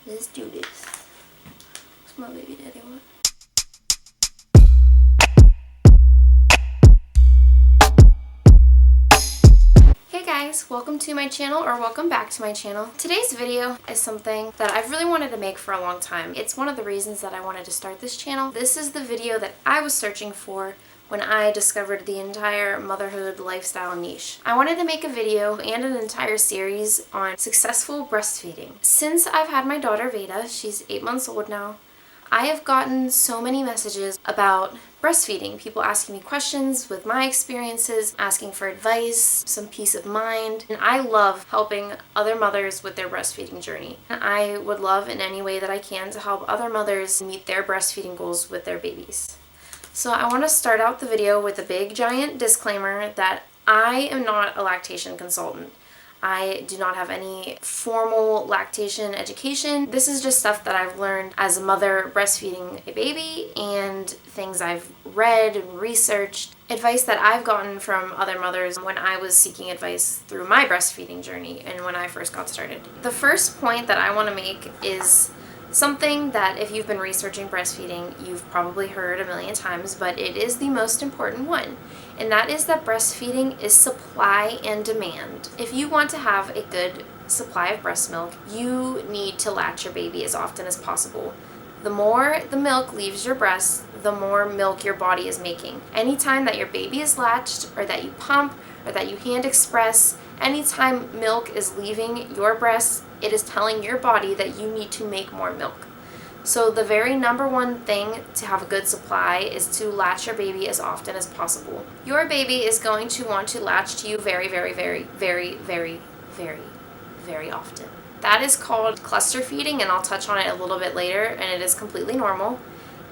Let's do this. What's my baby daddy want? Hey guys, welcome to my channel, or welcome back to my channel. Today's video is something that I've really wanted to make for a long time. It's one of the reasons that I wanted to start this channel. This is the video that I was searching for when I discovered the entire motherhood lifestyle niche. I wanted to make a video and an entire series on successful breastfeeding. Since I've had my daughter Veda, she's 8 months old now, I have gotten so many messages about breastfeeding. People asking me questions with my experiences, asking for advice, some peace of mind. And I love helping other mothers with their breastfeeding journey. I would love in any way that I can to help other mothers meet their breastfeeding goals with their babies. So I want to start out the video with a big giant disclaimer that I am not a lactation consultant. I do not have any formal lactation education. This is just stuff that I've learned as a mother breastfeeding a baby and things I've read and researched, advice that I've gotten from other mothers when I was seeking advice through my breastfeeding journey and when I first got started. The first point that I want to make is something that if you've been researching breastfeeding, you've probably heard a million times, but it is the most important one. And that is that breastfeeding is supply and demand. If you want to have a good supply of breast milk, you need to latch your baby as often as possible. The more the milk leaves your breast, the more milk your body is making. Anytime that your baby is latched, or that you pump, or that you hand express, anytime milk is leaving your breast, it is telling your body that you need to make more milk. So the very number one thing to have a good supply is to latch your baby as often as possible. Your baby is going to want to latch to you very, very, very, very, very, very, very often. That is called cluster feeding, and I'll touch on it a little bit later, and it is completely normal.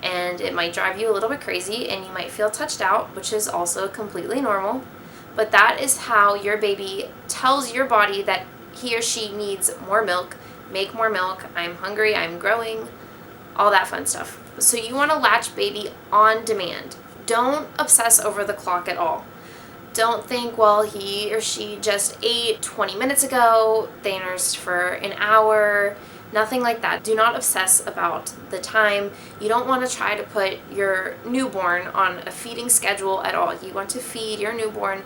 And it might drive you a little bit crazy, and you might feel touched out, which is also completely normal. But that is how your baby tells your body that he or she needs more milk, make more milk, I'm hungry, I'm growing, all that fun stuff. So you want to latch baby on demand. Don't obsess over the clock at all. Don't think, well, he or she just ate 20 minutes ago, they nursed for an hour, nothing like that. Do not obsess about the time. You don't want to try to put your newborn on a feeding schedule at all. You want to feed your newborn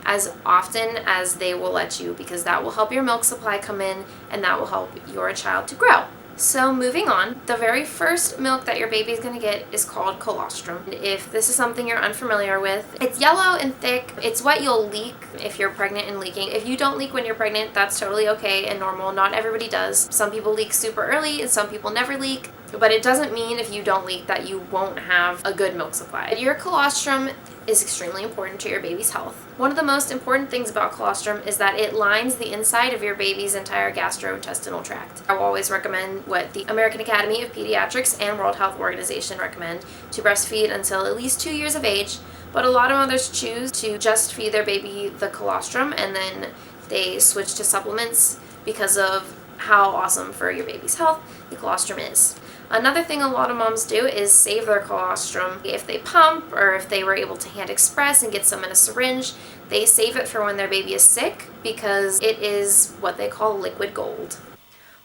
as often as they will let you, because that will help your milk supply come in and that will help your child to grow. So moving on, the very first milk that your baby is going to get is called colostrum. If this is something you're unfamiliar with, it's yellow and thick. It's what you'll leak if you're pregnant and leaking. If you don't leak when you're pregnant, that's totally okay and normal. Not everybody does. Some people leak super early and some people never leak. But it doesn't mean if you don't leak that you won't have a good milk supply. Your colostrum is extremely important to your baby's health. One of the most important things about colostrum is that it lines the inside of your baby's entire gastrointestinal tract. I will always recommend what the American Academy of Pediatrics and World Health Organization recommend, to breastfeed until at least 2 years of age, but a lot of mothers choose to just feed their baby the colostrum and then they switch to supplements because of how awesome for your baby's health the colostrum is. Another thing a lot of moms do is save their colostrum. If they pump, or if they were able to hand express and get some in a syringe, they save it for when their baby is sick because it is what they call liquid gold.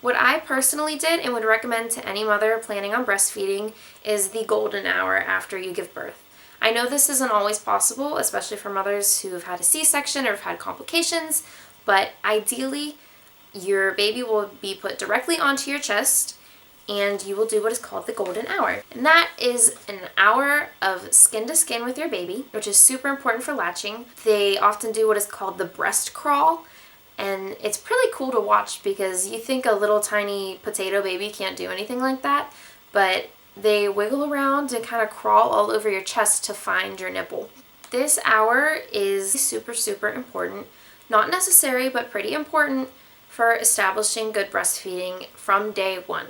What I personally did and would recommend to any mother planning on breastfeeding is the golden hour after you give birth. I know this isn't always possible, especially for mothers who have had a C-section or have had complications, but ideally your baby will be put directly onto your chest and you will do what is called the golden hour. And that is an hour of skin to skin with your baby, which is super important for latching. They often do what is called the breast crawl, and it's really cool to watch because you think a little tiny potato baby can't do anything like that, but they wiggle around and kind of crawl all over your chest to find your nipple. This hour is super, super important. Not necessary, but pretty important for establishing good breastfeeding from day one.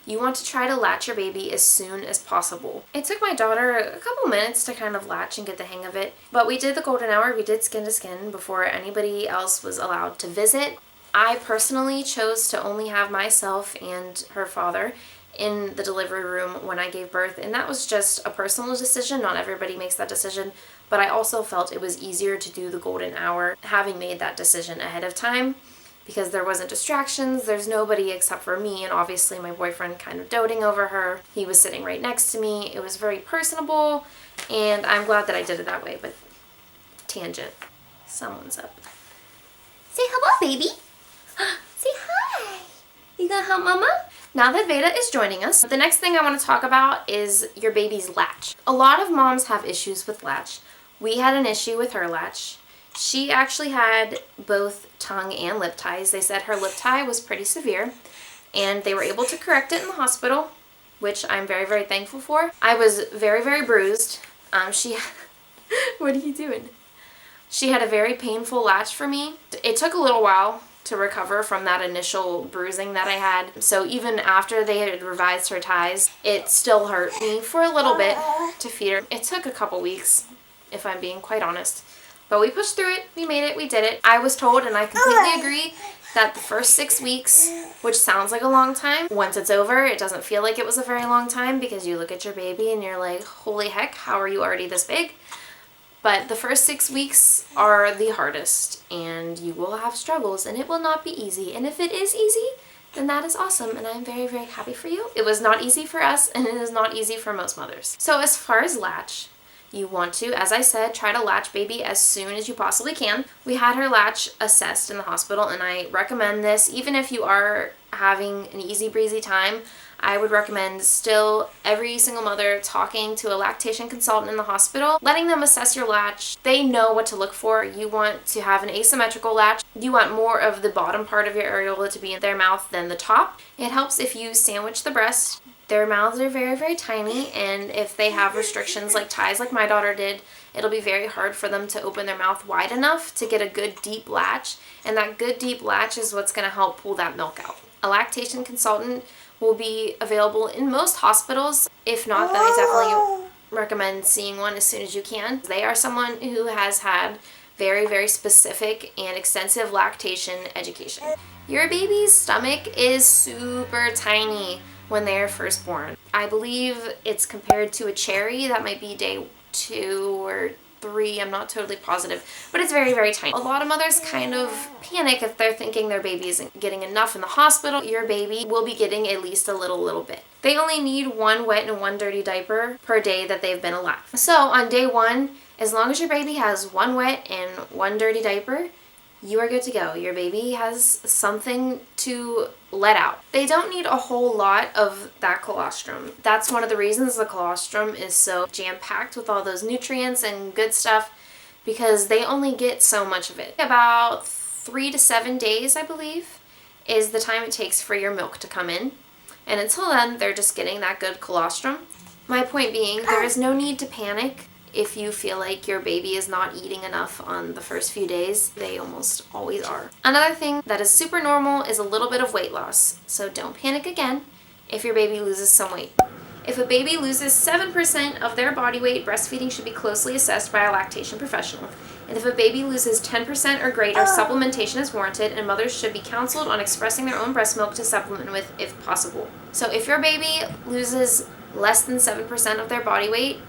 You want to try to latch your baby as soon as possible. It took my daughter a couple minutes to kind of latch and get the hang of it, but we did the golden hour, we did skin to skin before anybody else was allowed to visit. I personally chose to only have myself and her father in the delivery room when I gave birth, and that was just a personal decision. Not everybody makes that decision, but I also felt it was easier to do the golden hour having made that decision ahead of time because there wasn't distractions. There's nobody except for me and obviously my boyfriend kind of doting over her. He was sitting right next to me. It was very personable, and I'm glad that I did it that way. But tangent. Someone's up. Say hello, baby. Say hi. You gonna help Mama? Now that Veda is joining us, the next thing I want to talk about is your baby's latch. A lot of moms have issues with latch. We had an issue with her latch. She actually had both tongue and lip ties. They said her lip tie was pretty severe, and they were able to correct it in the hospital, which I'm very, very thankful for. I was very, very bruised. What are you doing? She had a very painful latch for me. It took a little while to recover from that initial bruising that I had. So even after they had revised her ties, it still hurt me for a little bit to feed her. It took a couple weeks, if I'm being quite honest. But we pushed through it, we made it, we did it. I was told, and I completely agree, that the first 6 weeks, which sounds like a long time, once it's over, it doesn't feel like it was a very long time because you look at your baby and you're like, holy heck, how are you already this big? But the first 6 weeks are the hardest, and you will have struggles, and it will not be easy. And if it is easy, then that is awesome, and I'm very, very happy for you. It was not easy for us, and it is not easy for most mothers. So as far as latch, you want to, as I said, try to latch baby as soon as you possibly can. We had her latch assessed in the hospital, and I recommend this, even if you are having an easy breezy time. I would recommend still every single mother talking to a lactation consultant in the hospital, letting them assess your latch. They know what to look for. You want to have an asymmetrical latch. You want more of the bottom part of your areola to be in their mouth than the top. It helps if you sandwich the breast. Their mouths are very, very tiny, and if they have restrictions like ties like my daughter did, it'll be very hard for them to open their mouth wide enough to get a good deep latch, and that good deep latch is what's going to help pull that milk out. A lactation consultant will be available in most hospitals. If not, then I definitely recommend seeing one as soon as you can. They are someone who has had very, very specific and extensive lactation education. Your baby's stomach is super tiny when they are first born. I believe it's compared to a cherry. That might be day 2 or 3, I'm not totally positive, but it's very, very tiny. A lot of mothers kind of panic if they're thinking their baby isn't getting enough in the hospital. Your baby will be getting at least a little bit. They only need 1 wet and 1 dirty diaper per day that they've been alive. So on day 1, as long as your baby has 1 wet and 1 dirty diaper, you are good to go. Your baby has something to let out. They don't need a whole lot of that colostrum. That's one of the reasons the colostrum is so jam-packed with all those nutrients and good stuff, because they only get so much of it. About 3 to 7 days, I believe, is the time it takes for your milk to come in. And until then, they're just getting that good colostrum. My point being, there is no need to panic if you feel like your baby is not eating enough on the first few days. They almost always are. Another thing that is super normal is a little bit of weight loss. So don't panic again if your baby loses some weight. If a baby loses 7% of their body weight, breastfeeding should be closely assessed by a lactation professional. And if a baby loses 10% or greater, supplementation is warranted, and mothers should be counseled on expressing their own breast milk to supplement with if possible. So if your baby loses less than 7% of their body weight,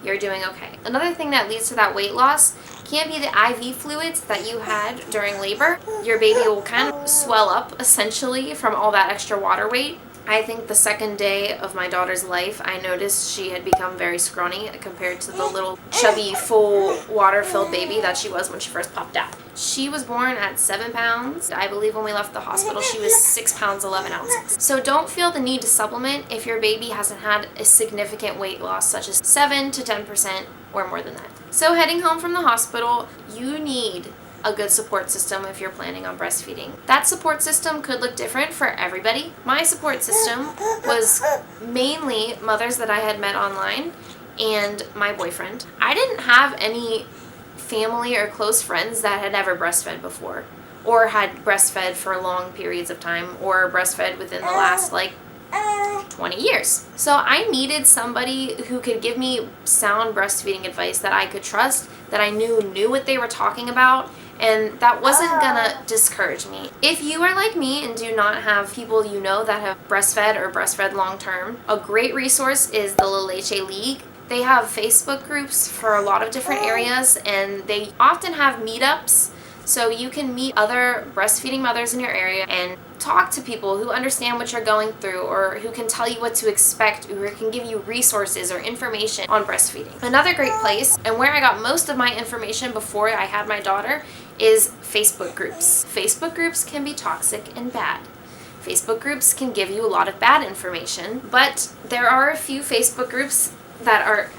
you're doing okay. Another thing that leads to that weight loss can be the IV fluids that you had during labor. Your baby will kind of swell up essentially from all that extra water weight. I think the second day of my daughter's life, I noticed she had become very scrawny compared to the little chubby, full, water-filled baby that she was when she first popped out. She was born at 7 pounds. I believe when we left the hospital, she was 6 pounds, 11 ounces. So don't feel the need to supplement if your baby hasn't had a significant weight loss, such as 7 to 10% or more than that. So heading home from the hospital, you need a good support system if you're planning on breastfeeding. That support system could look different for everybody. My support system was mainly mothers that I had met online and my boyfriend. I didn't have any family or close friends that had ever breastfed before, or had breastfed for long periods of time, or breastfed within the last 20 years. So I needed somebody who could give me sound breastfeeding advice that I could trust, that I knew what they were talking about, and that wasn't gonna discourage me. If you are like me and do not have people you know that have breastfed or breastfed long term, a great resource is the Latch League. They have Facebook groups for a lot of different areas, and they often have meetups. So you can meet other breastfeeding mothers in your area and talk to people who understand what you're going through, or who can tell you what to expect, or can give you resources or information on breastfeeding. Another great place, and where I got most of my information before I had my daughter, is Facebook groups. Facebook groups can be toxic and bad. Facebook groups can give you a lot of bad information, but there are a few Facebook groups that are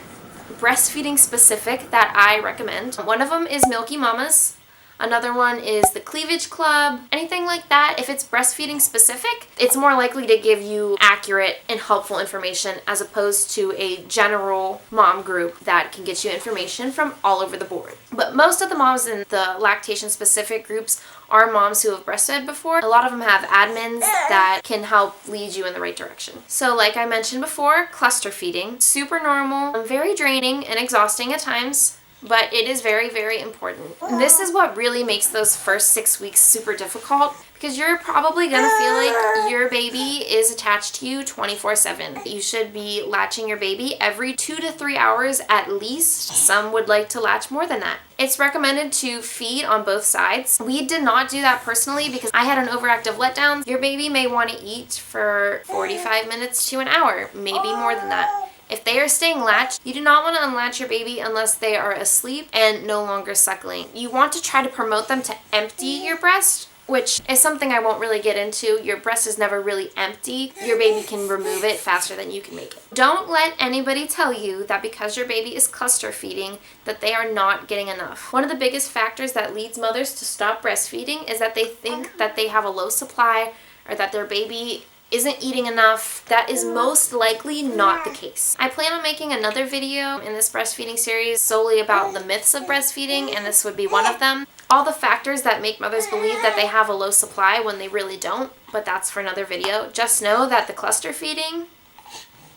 breastfeeding specific that I recommend. One of them is Milky Mamas. Another one is the Cleavage Club. Anything like that, if it's breastfeeding specific, it's more likely to give you accurate and helpful information as opposed to a general mom group that can get you information from all over the board. But most of the moms in the lactation specific groups are moms who have breastfed before. A lot of them have admins that can help lead you in the right direction. So like I mentioned before, cluster feeding, super normal, very draining and exhausting at times, but it is very, very important. And this is what really makes those first 6 weeks super difficult, because you're probably gonna feel like your baby is attached to you 24/7. You should be latching your baby every 2 to 3 hours at least. Some would like to latch more than that. It's recommended to feed on both sides. We did not do that personally because I had an overactive letdown. Your baby may want to eat for 45 minutes to an hour, maybe more than that. If they are staying latched, you do not want to unlatch your baby unless they are asleep and no longer suckling. You want to try to promote them to empty your breast, which is something I won't really get into. Your breast is never really empty. Your baby can remove it faster than you can make it. Don't let anybody tell you that because your baby is cluster feeding that they are not getting enough. One of the biggest factors that leads mothers to stop breastfeeding is that they think that they have a low supply or that their baby isn't eating enough. That is most likely not the case. I plan on making another video in this breastfeeding series solely about the myths of breastfeeding, and this would be one of them. All the factors that make mothers believe that they have a low supply when they really don't, but that's for another video. Just know that the cluster feeding,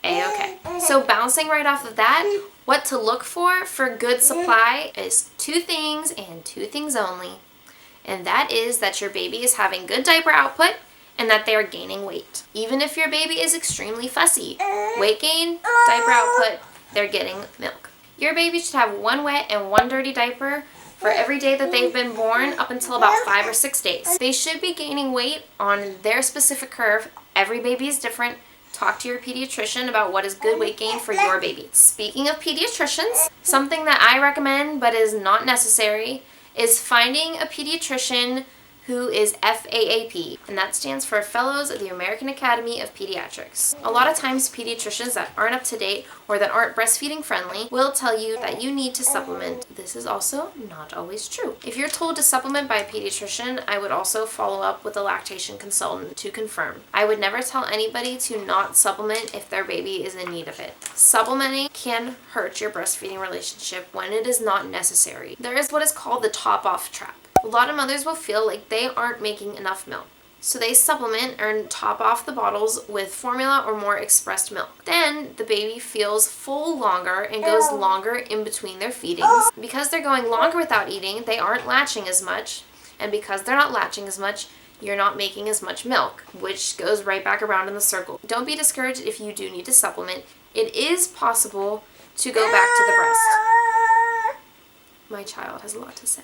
A-okay. So bouncing right off of that, what to look for good supply is 2 things and 2 things only. And that is that your baby is having good diaper output and that they are gaining weight. Even if your baby is extremely fussy, weight gain, diaper output, they're getting milk. Your baby should have 1 wet and 1 dirty diaper for every day that they've been born up until about 5 or 6 days. They should be gaining weight on their specific curve. Every baby is different. Talk to your pediatrician about what is good weight gain for your baby. Speaking of pediatricians, something that I recommend but is not necessary is finding a pediatrician who is FAAP, and that stands for Fellows of the American Academy of Pediatrics. A lot of times pediatricians that aren't up to date or that aren't breastfeeding friendly will tell you that you need to supplement. This is also not always true. If you're told to supplement by a pediatrician, I would also follow up with a lactation consultant to confirm. I would never tell anybody to not supplement if their baby is in need of it. Supplementing can hurt your breastfeeding relationship when it is not necessary. There is what is called the top-off trap. A lot of mothers will feel like they aren't making enough milk, so they supplement or top off the bottles with formula or more expressed milk. Then the baby feels full longer and goes longer in between their feedings. Because they're going longer without eating, they aren't latching as much, and because they're not latching as much, you're not making as much milk, which goes right back around in the circle. Don't be discouraged if you do need to supplement. It is possible to go back to the breast. My child has a lot to say.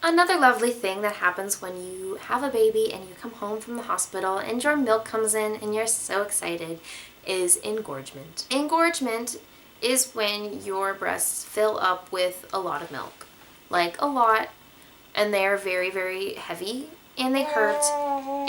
Another lovely thing that happens when you have a baby and you come home from the hospital and your milk comes in and you're so excited is engorgement. Engorgement is when your breasts fill up with a lot of milk. Like a lot, and they are very, very heavy and they hurt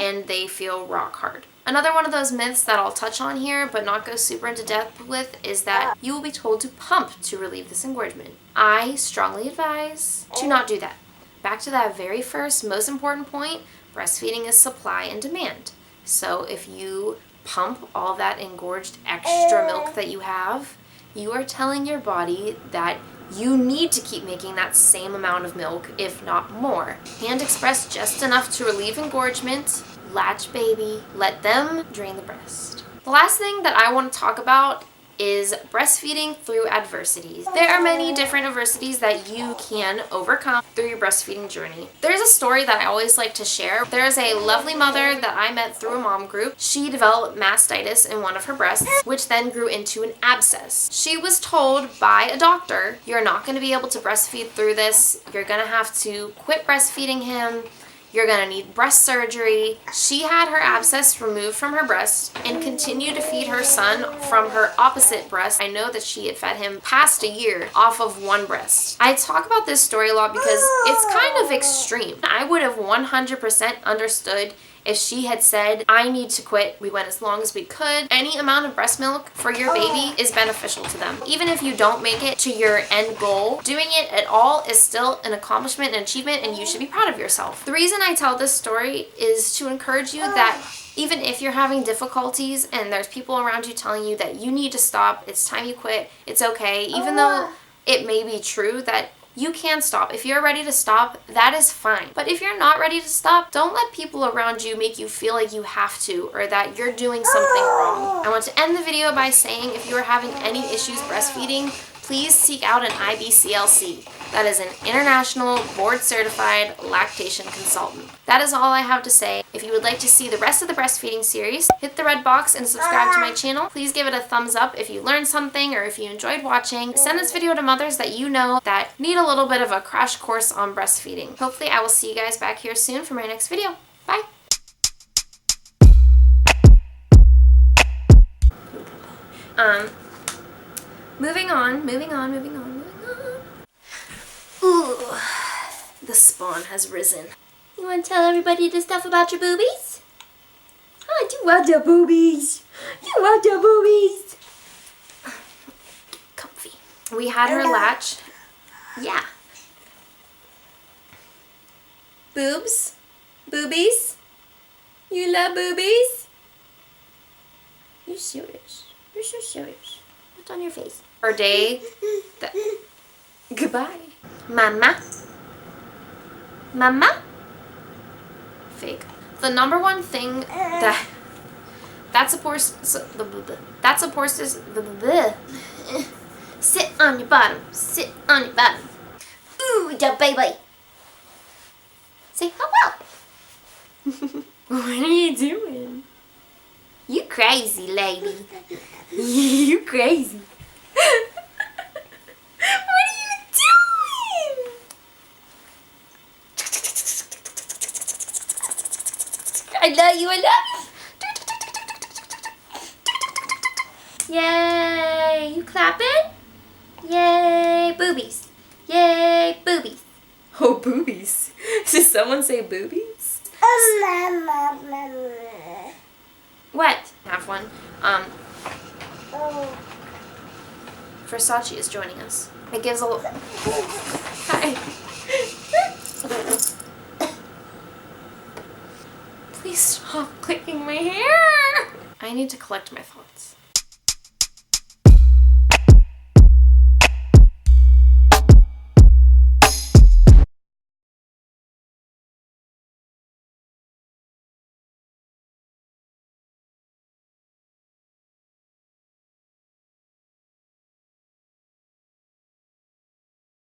and they feel rock hard. Another one of those myths that I'll touch on here but not go super into depth with is that you will be told to pump to relieve this engorgement. I strongly advise to not do that. Back to that very first, most important point, breastfeeding is supply and demand. So if you pump all that engorged extra milk that you have, you are telling your body that you need to keep making that same amount of milk, if not more. Hand express just enough to relieve engorgement, latch baby, let them drain the breast. The last thing that I want to talk about is breastfeeding through adversities. There are many different adversities that you can overcome through your breastfeeding journey. There's a story that I always like to share. There's a lovely mother that I met through a mom group. She developed mastitis in one of her breasts, which then grew into an abscess. She was told by a doctor, you're not going to be able to breastfeed through this. You're going to have to quit breastfeeding him. You're gonna need breast surgery. She had her abscess removed from her breast and continued to feed her son from her opposite breast. I know that she had fed him past a year off of one breast. I talk about this story a lot because it's kind of extreme. I would have 100% understood if she had said, I need to quit. We went as long as we could. Any amount of breast milk for your baby is beneficial to them. Even if you don't make it to your end goal, doing it at all is still an accomplishment and achievement, and you should be proud of yourself. The reason I tell this story is to encourage you that even if you're having difficulties and there's people around you telling you that you need to stop, it's time you quit, it's okay, even though it may be true that you can stop. If you're ready to stop, that is fine. But if you're not ready to stop, don't let people around you make you feel like you have to or that you're doing something wrong. I want to end the video by saying if you are having any issues breastfeeding, please seek out an IBCLC. That is an international board-certified lactation consultant. That is all I have to say. If you would like to see the rest of the breastfeeding series, hit the red box and subscribe to my channel. Please give it a thumbs up if you learned something or if you enjoyed watching. Send this video to mothers that you know that need a little bit of a crash course on breastfeeding. Hopefully I will see you guys back here soon for my next video. Bye! Moving on. Ooh, the spawn has risen. You want to tell everybody the stuff about your boobies? I do want your boobies. You want your boobies. Comfy. We had her latch. Yeah. Boobs? Boobies? You love boobies? You're serious. You're so serious. What's on your face? Her day. Goodbye. Mama. Mama? Fake. The number one thing that's supposed sit on your bottom. Sit on your bottom. Ooh, the baby. Say hello. What are you doing? You crazy, lady. You crazy. What are you doing? I love you, I love you. Yay, you clapping? Yay, boobies. Yay, boobies. Oh, boobies. Did someone say boobies? What? Have one. Versace is joining us. It gives a little... Hi. Please stop clicking my hair. I need to collect my thoughts.